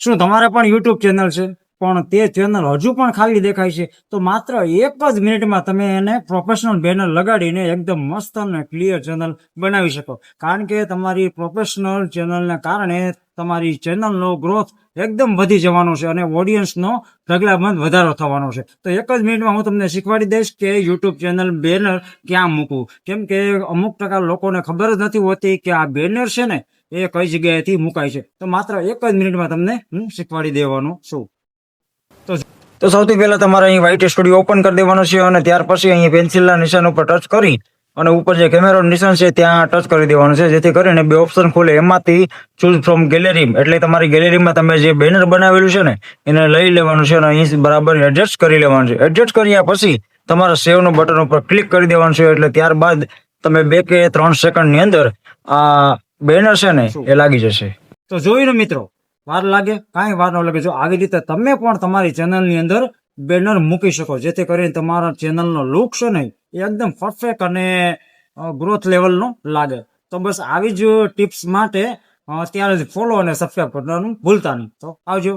શું તમારે પણ યુટ્યુબ ચેનલ છે પણ તે ચેનલ હજુ પણ ખાલી દેખાય છે? તો માત્ર એક જ મિનિટમાં તમે એને પ્રોફેશનલ બેનર લગાડીને એકદમ મસ્ત અને ક્લિયર ચેનલ બનાવી શકો. કારણ કે તમારી પ્રોફેશનલ ચેનલને કારણે તમારી ચેનલનો ગ્રોથ એકદમ વધી જવાનો છે અને ઓડિયન્સનો ઢગલાબંધ વધારો થવાનો છે. તો એક જ મિનિટમાં હું તમને શીખવાડી દઈશ કે યુટ્યુબ ચેનલ બેનર ક્યાં મૂકવું. કેમ કે અમુક ટકા લોકોને ખબર જ નથી હોતી કે આ બેનર છે ને એ કઈ જગ્યાએથી મુકાય છે. તો માત્ર એક જ મિનિટમાં તમને હું શીખવાડી દેવાનો છું. તો સૌથી પહેલા તમારે અહીં વ્હાઇટ સ્ટુડિયો ઓપન કરી દેવાનો છે અને ત્યાર પછી અહીં પેન્સિલના નિશાન ઉપર ટચ કરી અને ઉપર જે કેમેરાનું નિશાન છે ત્યાં ટચ કરી દેવાનું છે, જેથી કરીને બે ઓપ્શન ખુલે. એમાંથી ચૂઝ ફ્રોમ ગેલેરી, એટલે તમારી ગેલેરીમાં તમે જે બેનર બનાવેલું છે ને એને લઈ લેવાનું છે અને અહીં બરાબર એડજસ્ટ કરી લેવાનું છે. એડજસ્ટ કર્યા પછી તમારા સેવનું બટન ઉપર ક્લિક કરી દેવાનું છે. એટલે ત્યારબાદ તમે 2 કે 3 સેકન્ડની અંદર આ બેનર છે ને એ લાગી જશે. તો જોયું ને મિત્રો, વાર લાગે? કાંઈ વાર ન લાગે. જો આવી રીતે તમે પણ તમારી ચેનલની અંદર બેનર મૂકી શકો, જેથી કરીને તમારા ચેનલનો લુક છે ને એ એકદમ પરફેક્ટ અને ગ્રોથ લેવલનો લાગે. તો બસ આવી જ ટિપ્સ માટે અત્યારે જ ફોલો અને સબસ્ક્રાઈબ કરવાનું ભૂલતા નહીં. તો આવજો.